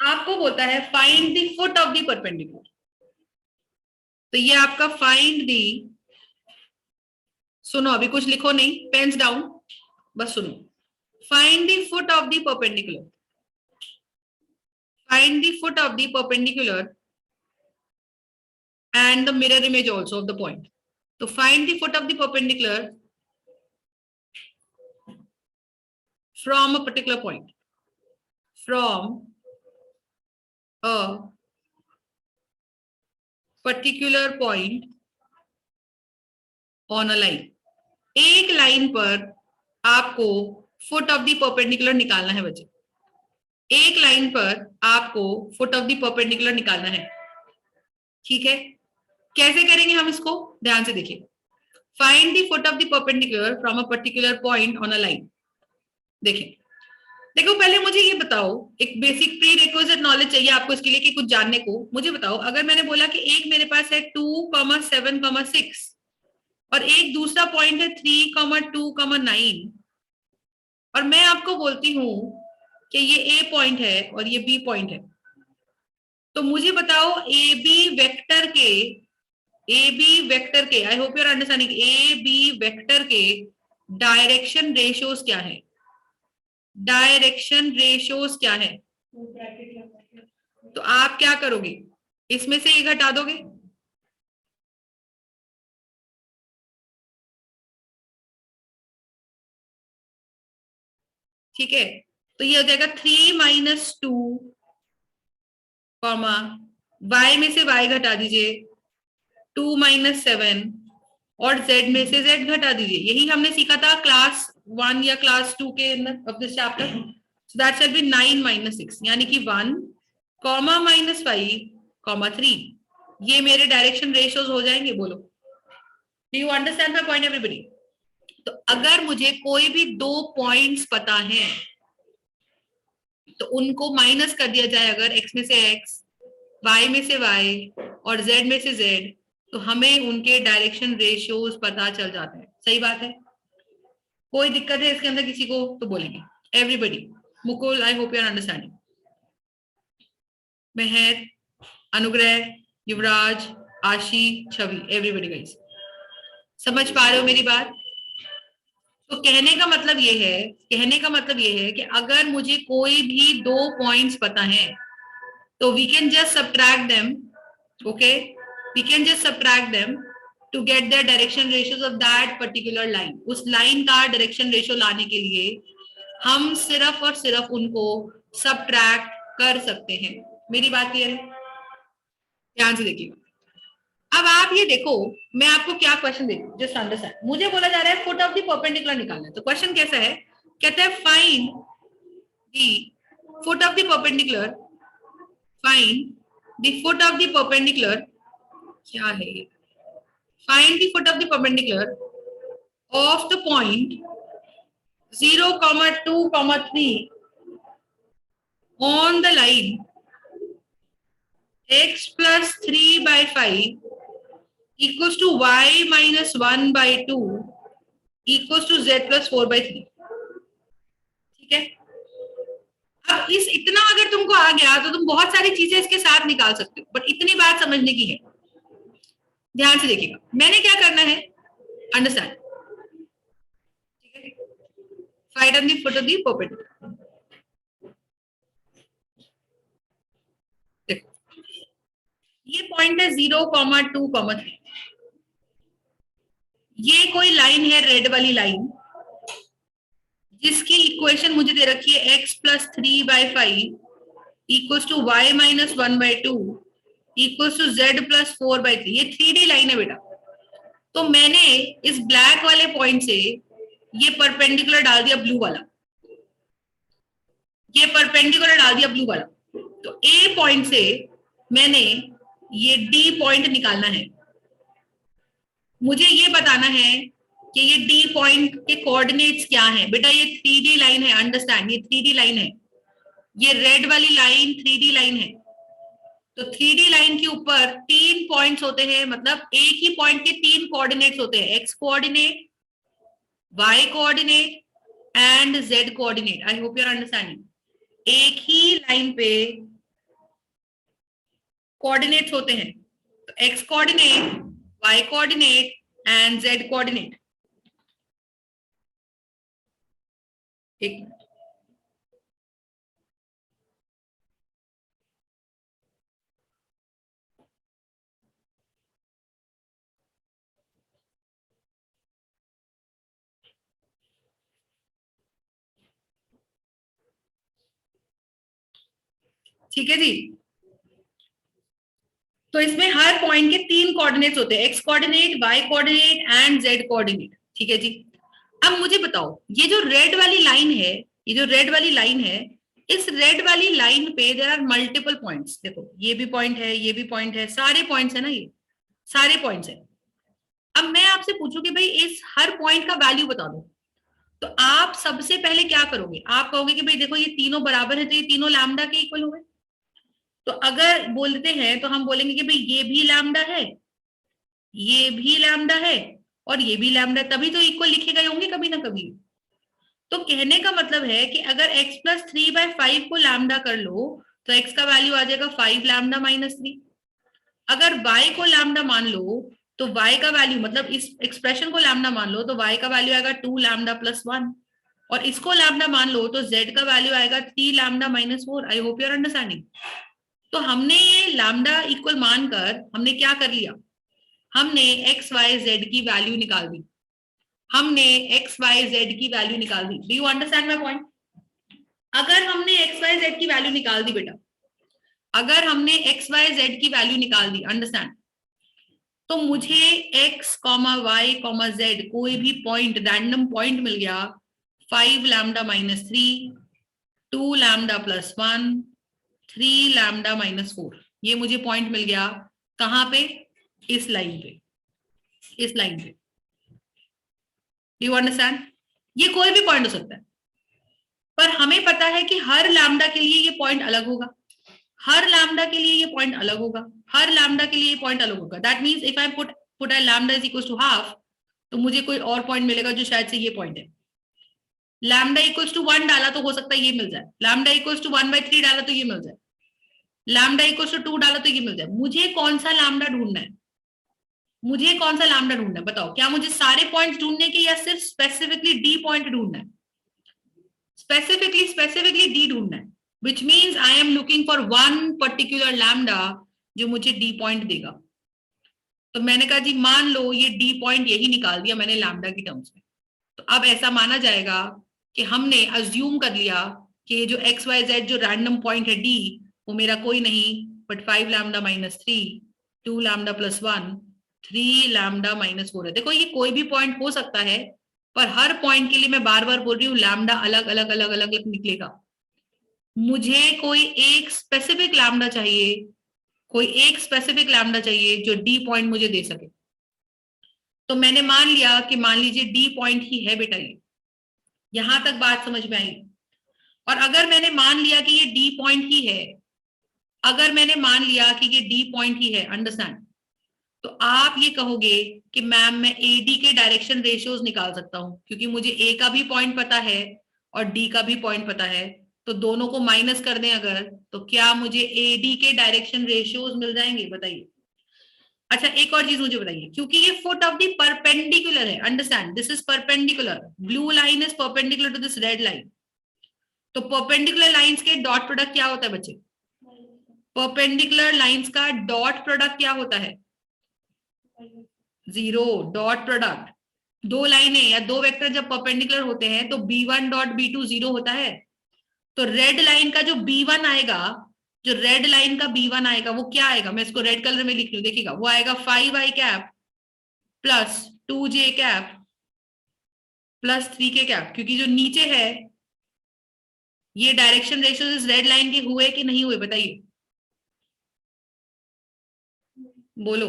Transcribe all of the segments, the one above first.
आपको बोलता है find the foot of the perpendicular. तो ये आपका फाइंड दी, सुनो अभी कुछ लिखो नहीं, पेन्स डाउन, बस सुनो। Find the foot of the perpendicular, find the foot of the perpendicular and the mirror image also of the point. So find the foot of the perpendicular from a particular point, from a particular point on a line. एक line पर आपको foot of the perpendicular निकालना है बच्चे, एक line पर आपको foot of the perpendicular निकालना है, ठीक है। कैसे करेंगे हम इसको, ध्यान से देखिए। Find the foot of the perpendicular from a particular point on a line. देखिए, देखो पहले मुझे ये बताओ, एक बेसिक प्री रिक्विजिट नॉलेज चाहिए आपको इसके लिए कि कुछ जानने को। मुझे बताओ, अगर मैंने बोला कि एक मेरे पास है 2,7,6 और एक दूसरा पॉइंट है 3,2,9 और मैं आपको बोलती हूं कि ये ए पॉइंट है और ये बी पॉइंट है, तो मुझे बताओ ए बी वेक्टर के, I hope you are understanding, A B vector के डायरेक्शन रेशियोज क्या है, डायरेक्शन रेशियोज क्या है। तो आप क्या करोगे, इसमें से ये घटा दोगे, ठीक है। तो ये हो जाएगा 3 - 2 कॉमा y में से y घटा दीजिए 2 - 7 और z में से z घटा दीजिए। यही हमने सीखा था क्लास 1 या क्लास 2 के of this chapter. So that shall be 9 - 6 यानी कि 1 कॉमा -5 कॉमा 3। ये मेरे डायरेक्शन रेशियोज हो जाएंगे। बोलो, do you understand my point everybody. तो अगर मुझे कोई भी दो पॉइंट्स पता है तो उनको माइनस कर दिया जाए, अगर x में से x, y में से y और z में से z, तो हमें उनके डायरेक्शन रेशियोज पता चल जाते हैं। सही बात है, कोई दिक्कत है इसके अंदर किसी को तो बोलेंगे। Everybody, Mukul, I hope you are understanding. Mehar, Anugrah, Yuvraj, आशी, छवि, एवरीबडी गाइस, समझ पा रहे हो मेरी बात। तो कहने का मतलब ये है, कहने का मतलब ये है कि अगर मुझे कोई भी दो पॉइंट्स पता है तो we can just subtract them, okay, we can just subtract them to get the direction ratios of that particular line. उस लाइन का डायरेक्शन रेशियो लाने के लिए हम सिर्फ और सिर्फ उनको सब्ट्रैक्ट कर सकते हैं। मेरी बात क्लियर है, ध्यान से देखिएगा। अब आप ये देखो, मैं आपको क्या क्वेश्चन दे रही हूँ, जस्ट अंडरस्टैंड। मुझे बोला जा रहा है फुट ऑफ द परपेंडिकुलर निकालना है, तो क्वेश्चन कैसा है, कहता है find the foot of the perpendicular, find the foot of the perpendicular, क्या है ये, find the foot of the perpendicular of the point 0,2,3 on the line x plus 3/5 equals to y minus 1/2 equals to z plus 4/3। ठीक है, अब इस इतना अगर तुमको आ गया तो तुम बहुत सारी चीजें इसके साथ निकाल सकते हो, बट इतनी बात समझने की है। ध्यान से देखिएगा, मैंने क्या करना है, अंडरस्टैंड, ठीक है। Find the foot of the perpendicular, देखो ये पॉइंट है 0,2,3, ये कोई लाइन है रेड वाली लाइन जिसकी इक्वेशन मुझे दे रखी है x plus 3/5 equals to y minus 1/2 equals to z plus 4/3। ये 3D लाइन है बेटा। तो मैंने इस ब्लैक वाले पॉइंट से ये परपेंडिकुलर डाल दिया ब्लू वाला, ये परपेंडिकुलर डाल दिया ब्लू वाला। तो ए पॉइंट से मैंने ये डी पॉइंट निकालना है। मुझे ये बताना है कि ये डी पॉइंट के कोऑर्डिनेट्स क्या हैं। बेटा ये 3D लाइन है, अंडरस्टैंड, ये 3D लाइन है, ये रेड वाली लाइन 3D लाइन है। तो 3D लाइन के ऊपर 3 पॉइंट्स होते हैं, मतलब एक ही पॉइंट के 3 कोऑर्डिनेट्स होते हैं, X coordinate, Y coordinate and Z coordinate. I hope you are understanding. एक ही लाइन पे कोऑर्डिनेट्स होते हैं, तो X coordinate, Y coordinate and Z coordinate. एक मिनट, ठीक है जी। तो इसमें हर पॉइंट के 3 कोऑर्डिनेट्स होते हैं, X coordinate, Y coordinate and Z coordinate, ठीक है जी। अब मुझे बताओ, ये जो रेड वाली लाइन है, ये जो रेड वाली लाइन है, इस रेड वाली लाइन पे देयर आर मल्टीपल पॉइंट्स। देखो ये भी पॉइंट है, ये भी पॉइंट है, सारे पॉइंट्स है ना, ये सारे पॉइंट्स है। अब मैं आपसे पूछूं कि भाई इस हर पॉइंट का वैल्यू बता दो, तो आप सबसे पहले क्या करोगे? आप कहोगे कि भाई देखो ये तीनों बराबर है, तो ये तीनों लैम्डा के इक्वल हो गए। तो अगर बोलते हैं तो हम बोलेंगे कि भाई ये भी लैम्डा है, ये भी लैम्डा है, और ये भी लैम्डा, तभी तो इक्वल लिखे गए होंगे कभी ना कभी। तो कहने का मतलब है कि अगर x प्लस 3/5 को लैम्डा कर लो, तो x का वैल्यू आ जाएगा 5 लैम्डा माइनस 3। अगर y को लैम्डा मान लो, तो y का वैल्यू, मतलब इस एक्सप्रेशन को लैम्डा मान लो, तो y का वैल्यू आएगा 2 लैम्डा प्लस 1, और इसको लैम्डा मान लो तो z का वैल्यू आएगा 3 lambda minus 4। I hope you are understanding. तो हमने ये लैम्डा इक्वल मानकर हमने क्या कर लिया, हमने एक्स वाई जेड की वैल्यू निकाल दी, हमने एक्स वाई जेड की वैल्यू निकाल दी। Do you understand my point? अगर हमने एक्स वाई जेड की वैल्यू निकाल दी बेटा, अगर हमने एक्स वाई जेड की वैल्यू निकाल दी, अंडरस्टैंड, तो मुझे X comma Y comma Z कोई भी पॉइंट, रैंडम पॉइंट मिल गया, 5 lambda minus 3, 2 lambda plus 1, 3 lambda minus 4। ये मुझे पॉइंट मिल गया कहां पे? इस लाइन पे, इस लाइन पे। You understand? ये कोई भी पॉइंट हो सकता है, पर हमें पता है कि हर लैम्डा के लिए ये पॉइंट अलग होगा, हर लैम्डा के लिए ये पॉइंट अलग होगा, हर लैम्डा के लिए ये पॉइंट अलग होगा। That means if I put I lambda is equal to half, तो मुझे कोई और पॉइंट मिलेगा जो शायद से ये पॉइंट है। लैम्डा इक्वल्स टू 1 डाला तो हो सकता है ये मिल जाए, लैम्डा इक्वल्स टू 1/3 डाला तो ये मिल जाए, लैम्डा इक्वल्स टू 2 डाला तो ये मिल जाए। मुझे कौन सा लैम्डा ढूंढना है? मुझे कौन सा लैम्डा ढूंढना है बताओ? क्या मुझे सारे पॉइंट्स ढूंढने के, या सिर्फ स्पेसिफिकली डी पॉइंट ढूंढना है? स्पेसिफिकली डी ढूंढना है, which means I am looking for one particular lambda जो मुझे डी पॉइंट देगा। तो मैंने कहा जी मान लो ये डी पॉइंट यही निकाल दिया मैंने लैम्डा की टर्म्स में, तो अब ऐसा माना जाएगा कि हमने अज्यूम कर लिया कि ये जो एक्स वाई जेड जो रैंडम पॉइंट है डी, वो मेरा कोई नहीं but 5 lambda minus 3, 2 lambda plus 1, 3 lambda minus 4 है। देखो ये कोई भी पॉइंट हो सकता है, पर हर पॉइंट के लिए मैं बार बार बोल रही हूँ लैम्डा अलग अलग अलग अलग अलग निकलेगा। मुझे कोई एक स्पेसिफिक लैम्डा चाहिए, कोई एक स्पेसिफिक लैम्डा चाहिए जो डी पॉइंट मुझे दे सके। तो मैंने मान लिया कि मान लीजिए डी पॉइंट ही है बेटा ये, यहां तक बात समझ में आई। और अगर मैंने मान लिया कि ये डी पॉइंट ही है, अगर मैंने मान लिया कि ये डी पॉइंट ही है, अंडरस्टैंड, तो आप ये कहोगे कि मैम मैं ए डी के डायरेक्शन रेशियोज निकाल सकता हूं, क्योंकि मुझे ए का भी पॉइंट पता है और डी का भी पॉइंट पता है, तो दोनों को माइनस कर दें अगर, तो क्या मुझे ए डी के डायरेक्शन रेशियोज मिल जाएंगे? बताइए। अच्छा एक और चीज मुझे बताइए, क्योंकि ये फुट ऑफ द परपेंडिकुलर है, understand, this is perpendicular, blue line is perpendicular to this red line. तो परपेंडिकुलर लाइंस के डॉट प्रोडक्ट क्या होता है बच्चे? परपेंडिकुलर लाइंस का डॉट प्रोडक्ट क्या होता है? 0। डॉट प्रोडक्ट, दो लाइनें या दो वेक्टर जब परपेंडिकुलर होते हैं तो b1 डॉट b2 0 होता है। तो रेड लाइन का जो b1 आएगा, जो रेड लाइन का b1 आएगा वो क्या आएगा? मैं इसको रेड कलर में लिख रही हूँ, देखिएगा, वो आएगा 5i cap plus 2j cap plus 3k cap, क्योंकि जो नीचे है ये डायरेक्शन रेशियो इस रेड लाइन के हुए कि नहीं हुए? बताइए, बोलो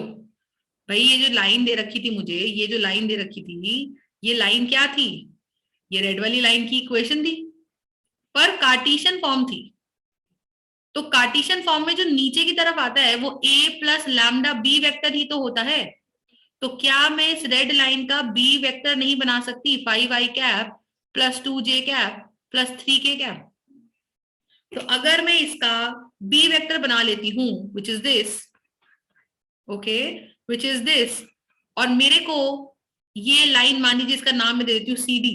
भाई। ये जो लाइन दे रखी थी मुझे, ये जो लाइन दे रखी थी, ये लाइन क्या थी? ये रेड वाली लाइन की इक्वेशन थी, पर कार्टेशियन फॉर्म थी। तो कार्टेशियन फॉर्म में जो नीचे की तरफ आता है वो a plus lambda B vector ही तो होता है। तो क्या मैं इस रेड लाइन का बी वेक्टर नहीं बना सकती? 5i cap plus 2j cap plus 3k cap. तो अगर मैं इसका बी वेक्टर बना लेती हूं which is this, okay, which is this, और मेरे को ये लाइन मान लीजिए इसका नाम मैं दे देती हूँ सी डी,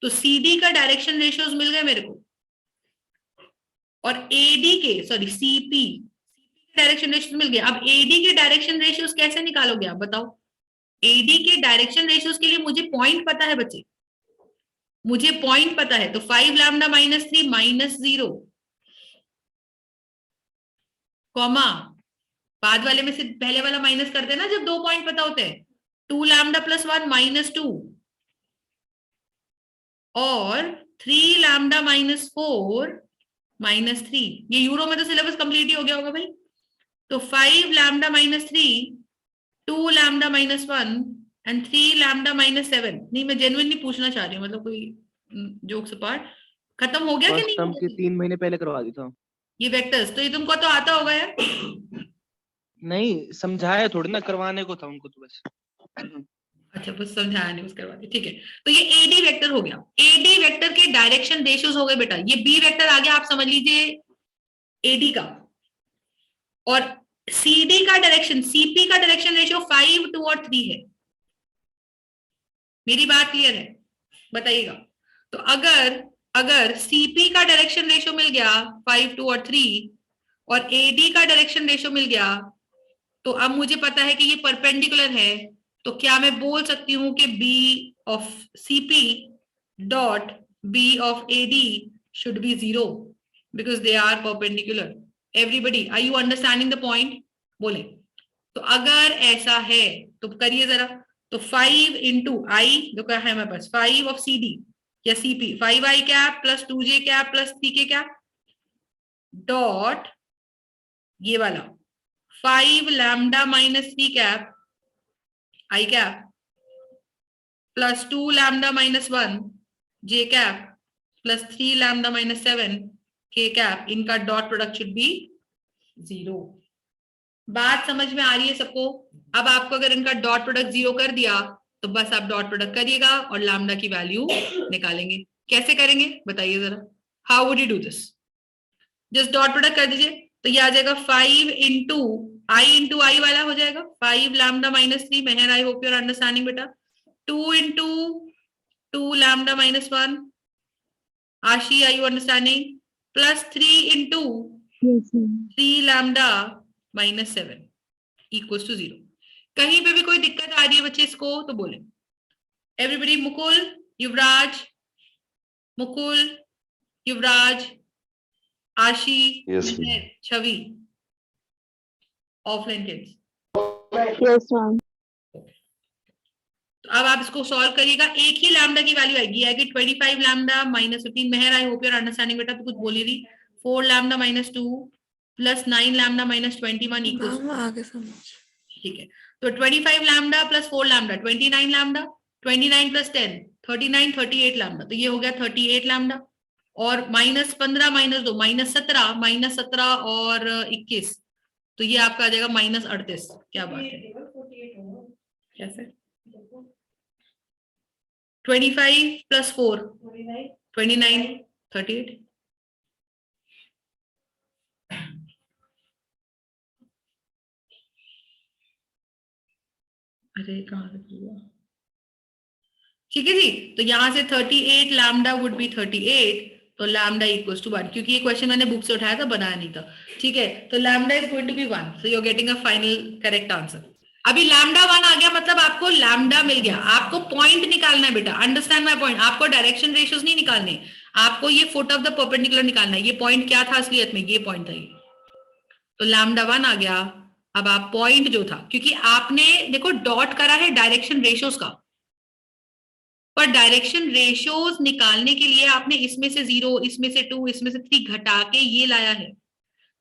तो सी डी का डायरेक्शन रेशियोज मिल गए मेरे को, और एडी के सॉरी सीपी डायरेक्शन रेशियोज मिल गया। अब एडी के डायरेक्शन रेशियोज कैसे निकालोगे आप बताओ? एडी के डायरेक्शन रेशियोज के लिए मुझे पॉइंट पता है बच्चे, मुझे पॉइंट पता है, तो 5 लैम्डा माइनस 3 माइनस 0 कॉमा, बाद वाले में से पहले वाला माइनस करते हैं ना जब 2 पॉइंट पता होते हैं, 2 लैम्डा प्लस 1 माइनस 2 और 3 लैम्डा माइनस 4 माइनस 3। ये यूरो में तो सिलेबस कंप्लीट ही हो गया होगा भाई। तो 5 lambda minus 3, 2 lambda minus 1 and 3 lambda minus 7। नहीं, मैं जेन्युइनली पूछना चाह रही हूँ, मतलब कोई जोक्स अपार्ट, खत्म हो गया कि नहीं? के 3 महीने पहले करवा दी था ये वेक्टर्स तो ये तुमको तो आता होगा यार। नहीं, समझाया थोड़ी ना, करवाने को था उनको तो बस। अच्छा, बस समझाया नहीं, उसके बाद ठीक है। तो ये एडी वेक्टर हो गया, एडी वेक्टर के डायरेक्शन रेशियोज हो गए बेटा। ये बी वेक्टर आ गया, आप समझ लीजिए एडी का, और सीडी का डायरेक्शन, सीपी का डायरेक्शन रेशियो 5, 2 और 3 है। मेरी बात क्लियर है? बताइएगा। तो अगर सीपी का डायरेक्शन रेशियो मिल गया 5, 2 और 3, और एडी का डायरेक्शन रेशियो मिल गया, तो अब मुझे पता है कि ये परपेंडिकुलर है, तो क्या मैं बोल सकती हूं कि B of CP dot B of AD should be 0 because they are perpendicular. Everybody, are you understanding the point? बोले। तो अगर ऐसा है तो करिए जरा। तो 5 इंटू आई जो क्या है हमारे पास, 5 ऑफ सी डी या सीपी, 5 आई कैप प्लस 2 जे कैप प्लस 3 के कैप डॉट ये वाला 5 लैम्डा माइनस 3 कैप आई कैप प्लस 2 लैम्डा माइनस 1 जे कैप प्लस 3 लैम्डा माइनस 7 के कैप, इनका डॉट प्रोडक्ट शुड बी 0। बात समझ में आ रही है सबको? अब आपको अगर इनका डॉट प्रोडक्ट 0 कर दिया तो बस आप डॉट प्रोडक्ट करिएगा और लैम्डा की वैल्यू निकालेंगे। कैसे करेंगे बताइए जरा? How would you do this? Just dot product कर दीजिए, तो ये आ जाएगा 5 इंटू आई वाला हो जाएगा 5 lambda minus 3। Mehar, I hope you're understanding बेटा। 2 into 2 lambda minus 1। Ashi, are you understanding? Plus 3 into 3 lambda minus 7 equals to 0। कहीं पे भी कोई दिक्कत आ रही है बच्चे इसको तो बोले। एवरीबडी, मुकुल, युवराज, मुकुल, युवराज, आशी, छवि, ऑफलाइन किड्स। Yes ma'am. तो अब आप इसको सॉल्व करिएगा, एक ही लैम्डा की वैल्यू आएगी 25 lambda minus 15। Mehar, I hope you're understanding बेटा। तो कुछ बोली रही 4 lambda minus 2 plus 9 lambda minus 21 equals, आगे समझ, ठीक है। तो 25 lambda plus 4 lambda 29 lambda, 29 plus 10 39, 38 lambda, तो ये हो गया 38 लैम्डा। और माइनस 15 माइनस 2 माइनस 17, माइनस 17 और 21, तो ये आपका आ जाएगा माइनस 38। क्या बात है? कैसे? 25 प्लस 4 29, 38। अरे कहाँ से हुआ? ठीक है जी। तो यहां से 38 लैम्डा वुड बी 38, तो लैम्डा इक्वल्स टू 1, क्योंकि ये क्वेश्चन मैंने बुक से उठाया था, बनाया नहीं था। ठीक है, तो lambda is going to be 1, so you are getting a final correct answer. अभी लैम्डा 1 आ गया, मतलब आपको लैम्डा मिल गया। आपको पॉइंट निकालना है बेटा, अंडरस्टैंड माय पॉइंट। आपको डायरेक्शन रेशियोज नहीं निकालने, आपको ये फुट ऑफ द परपेंडिकुलर निकालना है। ये पॉइंट क्या था असलियत में? ये पॉइंट था ये। तो लैम्डा 1 आ गया। अब आप पॉइंट जो था, क्योंकि आपने देखो डॉट करा है डायरेक्शन रेशियोज का, पर डायरेक्शन रेशियोज निकालने के लिए आपने इसमें से 0, इसमें से 2, इसमें से 3 घटा के ये लाया है,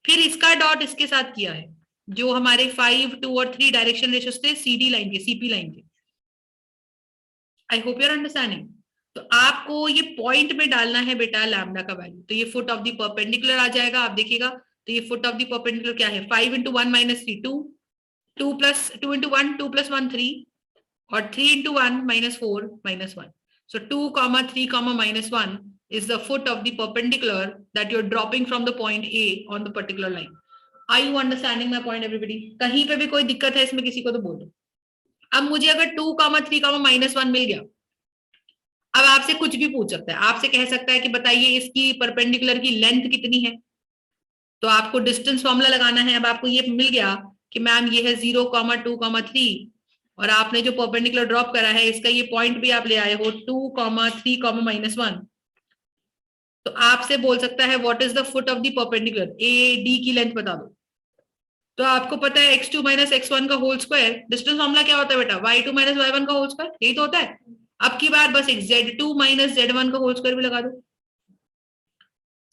फिर इसका डॉट इसके साथ किया है, जो हमारे 5, 2 और 3 डायरेक्शन रेशियोज थे सीडी लाइन के, सीपी लाइन के। I hope you're understanding. तो आपको ये पॉइंट में डालना है बेटा लैम्डा का वैल्यू, तो ये फुट ऑफ द परपेंडिकुलर आ जाएगा। आप देखिएगा, तो ये फुट ऑफ द परपेंडिकुलर क्या है? 5 इंटू 1 माइनस 3 2, 2 इंटू 1 2 प्लस 1 3, और 3 into 1 minus 4 minus 1। So 2, 3, -1 is the foot of the perpendicular that you're dropping from the point A on the particular line. Are you understanding my point, everybody? कहीं पे भी कोई दिक्कत है इसमें किसी को तो बोल दो. अब मुझे अगर 2, 3, -1 मिल गया, अब आपसे कुछ भी पूछ सकता है. आपसे कह सकता है कि बताइए इसकी परपेंडिकुलर की लेंथ कितनी है. तो आपको डिस्टेंस फॉर्मूला लगाना है. अब आपको ये मिल गया कि मैम ये है 0, 2, 3 और आपने जो परपेंडिकुलर ड्रॉप करा है इसका ये पॉइंट भी आप ले आए हो 2, 3, -1. तो आपसे बोल सकता है what is the foot of the perpendicular, A D की लेंथ बता दो. तो आपको पता है x2 - x1 का होल स्क्वायर. डिस्टेंस फॉर्मूला क्या होता है बेटा, y2 - y1 का होल स्क्वायर. यही तो होता है. अब की बार बस एक z2 - z1 का होल स्क्वायर भी लगा दो.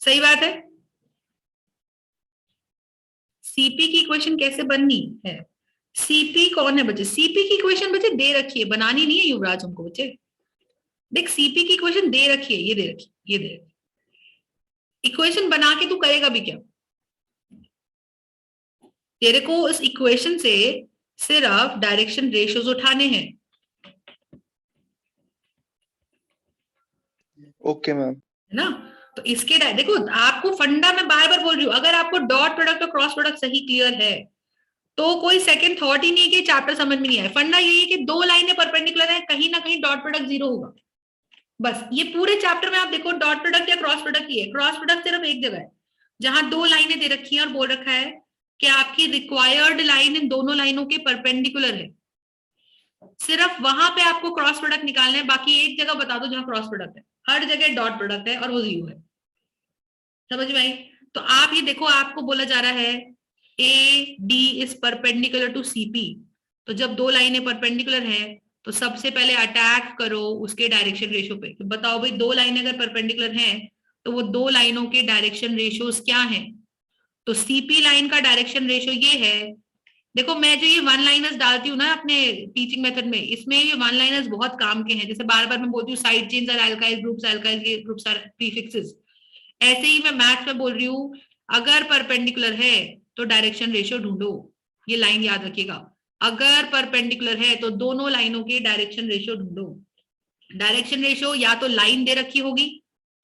सही बात है. सीपी की इक्वेशन कैसे बननी है? सीपी कौन है बच्चे? सीपी की इक्वेशन बच्चे दे रखी है, बनानी नहीं है युवराज हमको बच्चे. देख सीपी की इक्वेशन दे रखी है, ये दे रखी, ये दे रखी. इक्वेशन बना के तू करेगा भी क्या? तेरे को इस इक्वेशन से सिर्फ डायरेक्शन रेशियोज उठाने हैं. Okay ma'am. है ना? तो इसके देखो आपको फंडा में बार बार बोल रही हूँ, अगर आपको डॉट प्रोडक्ट और क्रॉस प्रोडक्ट सही क्लियर है तो कोई सेकंड थॉट ही नहीं है कि चैप्टर समझ में नहीं आए. फंडा यही है कि दो लाइनें परपेंडिकुलर है, कहीं ना कहीं डॉट प्रोडक्ट 0 होगा. बस ये पूरे चैप्टर में आप देखो डॉट प्रोडक्ट या क्रॉस प्रोडक्ट ही है. क्रॉस प्रोडक्ट सिर्फ एक जगह है जहां दो लाइनें दे रखी हैं और बोल रखा है कि आपकी रिक्वायर्ड लाइन इन दोनों लाइनों के परपेंडिकुलर है. सिर्फ वहां पे आपको क्रॉस प्रोडक्ट निकालना है. बाकी एक जगह बता दो जहां क्रॉस प्रोडक्ट है, हर जगह डॉट प्रोडक्ट है और वो 0 है. समझ में आई? तो आप ये देखो आपको बोला जा रहा है A D is perpendicular to CP. तो जब दो लाइनें परपेंडिकुलर हैं तो सबसे पहले अटैक करो उसके डायरेक्शन रेशियो पे. तो बताओ भाई दो लाइनें अगर परपेंडिकुलर हैं तो वो दो लाइनों के डायरेक्शन रेशियोज क्या हैं? तो सीपी लाइन का डायरेक्शन रेशियो ये है. देखो मैं जो ये वन लाइनर्स डालती हूँ ना अपने टीचिंग मेथड में, इसमें ये वन लाइनर्स बहुत काम के हैं. जैसे बार बार मैं बोलती हूँ साइड चेन्स आर अल्काइल के ग्रुप्स आर प्रीफिक्सेस. ऐसे ही मैं मैथ्स में बोल रही हूँ अगर परपेंडिकुलर है तो डायरेक्शन रेशियो ढूंढो. ये लाइन याद रखिएगा, अगर परपेंडिकुलर है तो दोनों लाइनों के डायरेक्शन रेशियो ढूंढो. डायरेक्शन रेशियो या तो लाइन दे रखी होगी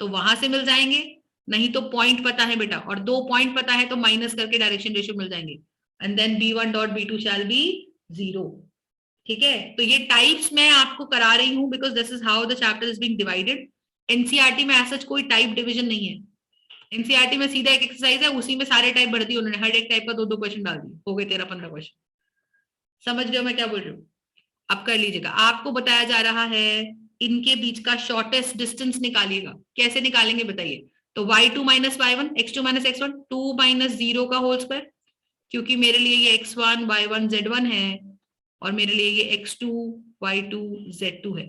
तो वहां से मिल जाएंगे, नहीं तो पॉइंट पता है बेटा, और दो पॉइंट पता है तो माइनस करके डायरेक्शन रेशियो मिल जाएंगे. And then b1 dot b2 shall be 0. ठीक है. तो ये टाइप्स मैं आपको करा रही हूँ because this is how the chapter is being divided. NCERT में ऐसा कोई टाइप डिवीजन नहीं है. एनसीईआरटी में सीधा एक एक्सरसाइज है, उसी में सारे टाइप भर दिए उन्होंने. हर एक टाइप का 2-2 क्वेश्चन डाल दिए, हो गए 13-15 क्वेश्चन. समझ रहे हो मैं क्या बोल रही हूँ? अब कर लीजिएगा. आपको बताया जा रहा है इनके बीच का शॉर्टेस्ट डिस्टेंस निकालिएगा. कैसे निकालेंगे बताइए? तो y2 - y1, x2 - x1, 2 - 0 का होल स्क्वायर, क्योंकि मेरे लिए ये x1 y1 z1 है और मेरे लिए ये x2 y2 z2 है.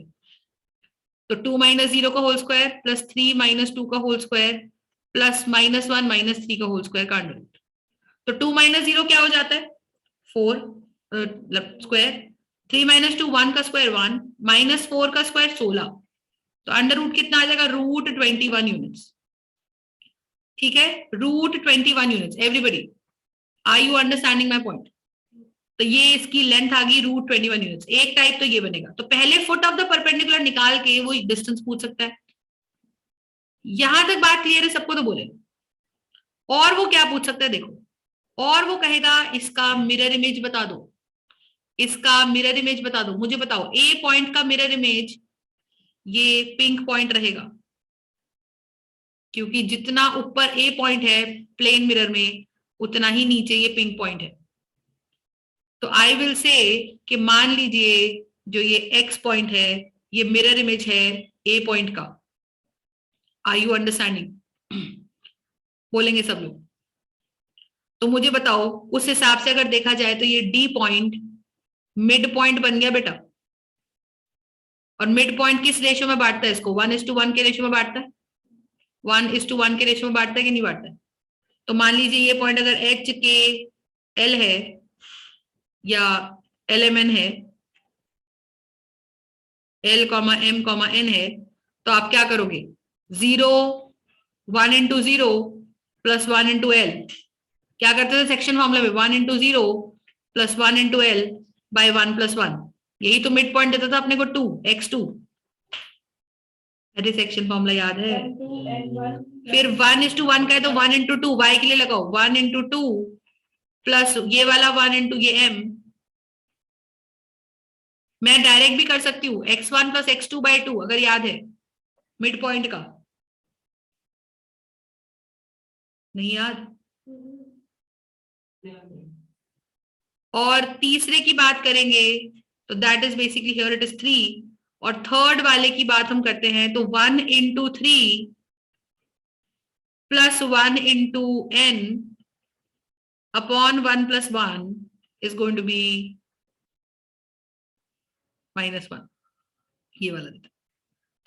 तो 2 - 0 का होल स्क्वायर प्लस 3 - 2 का होल स्क्वायर प्लस -1 - 3 का होल स्क्वायर का अंडर रूट. तो 2 - 0 क्या हो जाता है? 4 स्क्वायर. 3 - 2 1 का स्क्वायर 1 -4 का स्क्वायर 16. तो अंडर रूट कितना आ जाएगा? Root 21 units. ठीक है, root 21 units. Everybody are you understanding my point? तो ये इसकी लेंथ आ गई रूट 21 यूनिट्स. एक टाइप तो ये बनेगा. तो पहले फुट ऑफ द परपेंडिकुलर निकाल के वो डिस्टेंस पूछ सकता है. यहां तक बात क्लियर है सबको? तो बोले. और वो क्या पूछ सकता है देखो, और वो कहेगा इसका मिरर इमेज बता दो. इसका मिरर इमेज बता दो. मुझे बताओ ए पॉइंट का मिरर इमेज ये पिंक पॉइंट रहेगा, क्योंकि जितना ऊपर ए पॉइंट है प्लेन मिरर में उतना ही नीचे ये पिंक पॉइंट है. तो आई विल से कि मान लीजिए जो ये एक्स पॉइंट है ये मिरर इमेज है ए पॉइंट का. Are you understanding? बोलेंगे सब लोग. तो मुझे बताओ उस हिसाब से अगर देखा जाए तो ये डी पॉइंट मिड पॉइंट बन गया बेटा. और मिड पॉइंट किस रेशियो में बांटता है इसको? 1:1 के रेशियो में बांटता है. 1:1 के रेशियो में बांटता है कि नहीं बांटता है? तो मान लीजिए ये पॉइंट अगर एच के एल है या LMN है, L, M, N है, तो आप क्या करोगे? 0 1 × 0 प्लस 1 × L. क्या करते थे सेक्शन फॉर्मूला में? 1 × 0 प्लस 1 × L बाय 1 + 1. यही तो मिड पॉइंट देता था अपने को 2 x2. अरे सेक्शन फॉर्मूला याद है? फिर 1:1 का है तो 1 into 2, y के लिए लगाओ 1 into 2 प्लस ये वाला 1 into ये m। मैं डायरेक्ट भी कर सकती हूँ x1 + x2/2, अगर याद है मिड पॉइंट का। नहीं याद? और तीसरे की बात करेंगे तो that is basically here it is 3, और थर्ड वाले की बात हम करते हैं तो 1 into 3 + 1 into n upon 1 + 1 is going to be -1, ये वाला।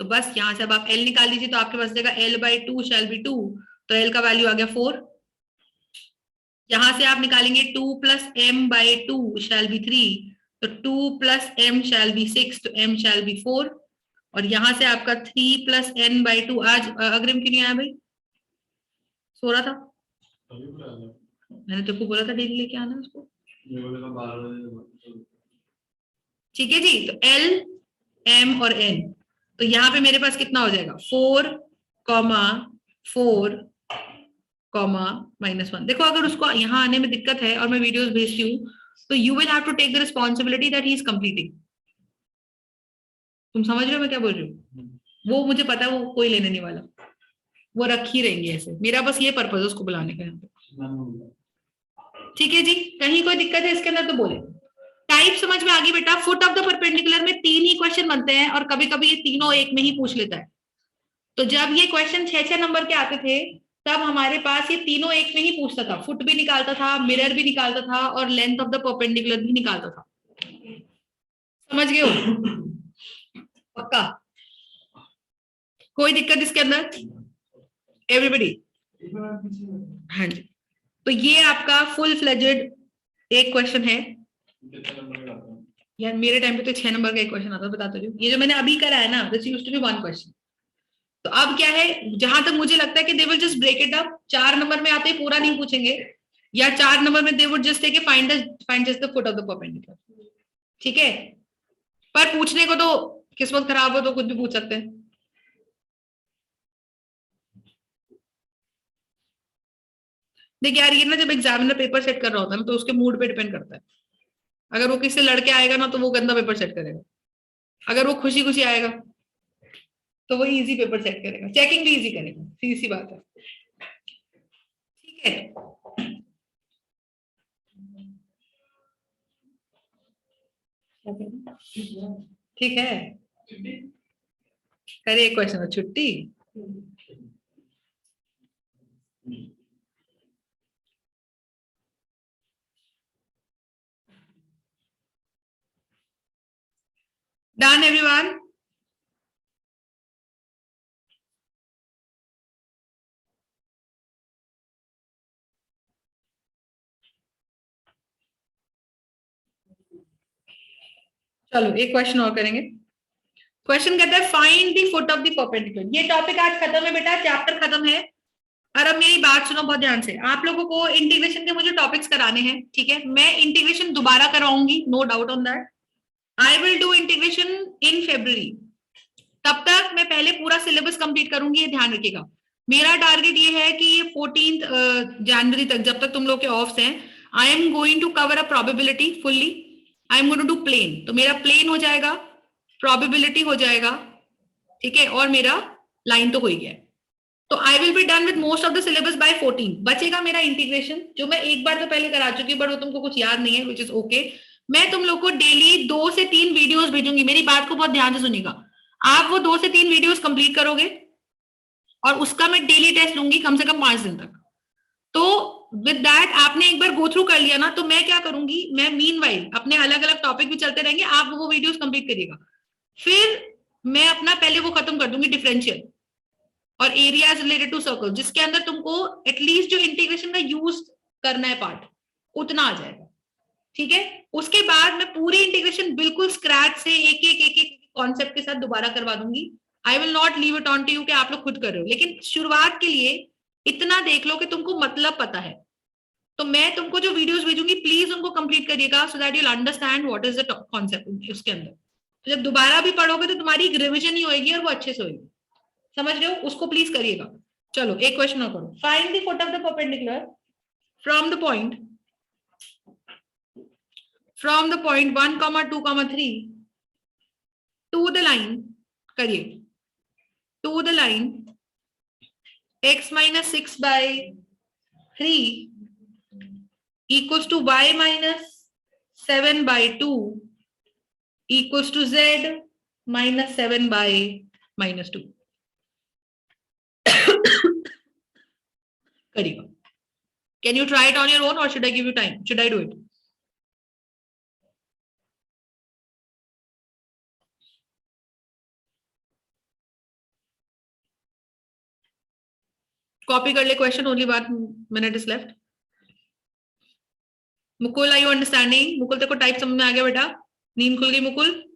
तो बस यहां से अब आप l निकाल लीजिए, तो आपके पास देगा l/2 shall be 2, तो l का वैल्यू आ गया 4। यहां से आप निकालेंगे 2 + m/2 shall be 3, तो 2 + m shall be 6, तो m shall be 4। और यहां से आपका 3 + n/2, आज अग्रिम क्यों नहीं आया भाई? सो रहा था? मैंने तेरे को बोला था डेली लेके आना उसको। ठीक है जी, तो l, m और n, तो यहाँ पे मेरे पास कितना हो जाएगा 4, 4, -1। देखो अगर उसको यहाँ आने में दिक्कत है और मैं वीडियोस भेजती हूँ तो you will have to take the responsibility that he is completing. तुम समझ रहे हो मैं क्या बोल रही हूँ? वो मुझे पता है वो कोई लेने नहीं वाला, वो रख ही रहेंगे ऐसे। मेरा बस ये पर्पज है उसको बुलाने का यहाँ पे। ठीक है जी, कहीं कोई दिक्कत है इसके अंदर तो बोले। टाइप समझ में आ गई बेटा? फुट ऑफ द परपेंडिकुलर में 3 ही क्वेश्चन बनते हैं और कभी कभी ये तीनों एक में ही पूछ लेता है। तो जब ये क्वेश्चन 6-6 नंबर के आते थे तब हमारे पास ये तीनों एक में ही पूछता था, फुट भी निकालता था, मिरर भी निकालता था और लेंथ ऑफ द परपेंडिकुलर भी निकालता था। समझ गए हो? पक्का? कोई दिक्कत इसके अंदर? एवरीबडी? हाँ जी, तो ये आपका फुल फ्लेजेड एक क्वेश्चन है यार। मेरे टाइम पे तो 6 नंबर का एक क्वेश्चन आता था, बताते रही हूँ। ये जो मैंने अभी करा है ना, this used to be 1 question. तो अब क्या है, जहां तक मुझे लगता है कि they will just break it up. 4 number में आते ही पूरा नहीं पूछेंगे, या 4 नंबर में they would just take find just the foot of the perpendicular. ठीक है, पर पूछने को तो किस्मत खराब हो तो कुछ भी पूछ सकते हैं। देख यार, ये ना जब एग्जामिनर पेपर सेट कर रहा होता है ना तो उसके मूड पे डिपेंड करता है। अगर वो किससे लड़के आएगा ना तो वो गंदा पेपर सेट करेगा, अगर वो खुशी खुशी आएगा तो वो इजी पेपर सेट करेगा, चेकिंग भी इजी करेगा, सीधी सी बात है। ठीक है, ठीक है, करे एक क्वेश्चन छुट्टी। Done everyone? चलो एक क्वेश्चन और करेंगे। क्वेश्चन कहता है find the foot of the perpendicular. ये टॉपिक आज खत्म है बेटा, चैप्टर खत्म है। और अब मेरी बात सुनो बहुत ध्यान से, आप लोगों को इंटीग्रेशन के मुझे टॉपिक्स कराने हैं, ठीक है? मैं इंटीग्रेशन दोबारा करवाऊंगी, no doubt on that. I will do integration in February। तब तक मैं पहले पूरा सिलेबस कंप्लीट करूंगी, ये ध्यान रखिएगा। मेरा टारगेट ये है कि ये 14 जनवरी तक, जब तक तुम लोग के ऑफ्स हैं, I am going to cover a probability fully. I am going to do plane, तो मेरा प्लेन हो जाएगा, प्रोबेबिलिटी हो जाएगा, ठीक है, और मेरा लाइन तो हो ही गया। तो I will be done with most of the syllabus by 14। बचेगा मेरा इंटीग्रेशन, जो मैं एक बार तो पहले करा चुकी हूँ, बट वो तुमको कुछ याद नहीं है, विच इज ओके। मैं तुम लोग को डेली 2 से 3 वीडियोस भेजूंगी। मेरी बात को बहुत ध्यान से सुनिएगा। आप वो 2 से 3 वीडियोस कंप्लीट करोगे और उसका मैं डेली टेस्ट लूंगी कम से कम 5 दिन तक। तो विद दैट आपने एक बार गो थ्रू कर लिया ना, तो मैं क्या करूंगी, मैं मीनवाइल अपने अलग अलग टॉपिक भी चलते रहेंगे, आप वो वीडियोस कंप्लीट करिएगा। फिर मैं अपना पहले वो खत्म कर दूंगी, डिफरेंशियल और एरियाज रिलेटेड टू सर्कल, जिसके अंदर तुमको एटलीस्ट जो इंटीग्रेशन का यूज करना है पार्ट, उतना आ जाएगा। ठीक है, उसके बाद मैं पूरी इंटीग्रेशन बिल्कुल स्क्रैच से एक एक कॉन्सेप्ट के साथ दोबारा करवा दूंगी। I will not leave it on to you कि आप लोग खुद कर रहे हो, लेकिन शुरुआत के लिए इतना देख लो कि तुमको मतलब पता है। तो मैं तुमको जो वीडियोस भेजूंगी प्लीज उनको कंप्लीट करिएगा, so that you will understand what is the concept उसके अंदर। तो जब दोबारा भी पढ़ोगे तो तुम्हारी एक रिविजन ही होगी और वो अच्छे से होगी। समझ रहे हो, उसको प्लीज करिएगा। चलो एक क्वेश्चन और करो। Find the foot of the perpendicular from the point 1, 2, 3 to the line, करिए, to the line x minus 6 by 3 equals to y minus 7 by 2 equals to z minus 7 by minus 2. करिएगा। Can you try it on your own or should I give you time? Should I do it? Copy कर ले question, only 1 minute is left. Mukul, are you understanding? Mukul तेरे को type समझ में आ गया बेटा? नींद खुल गई मुकुल?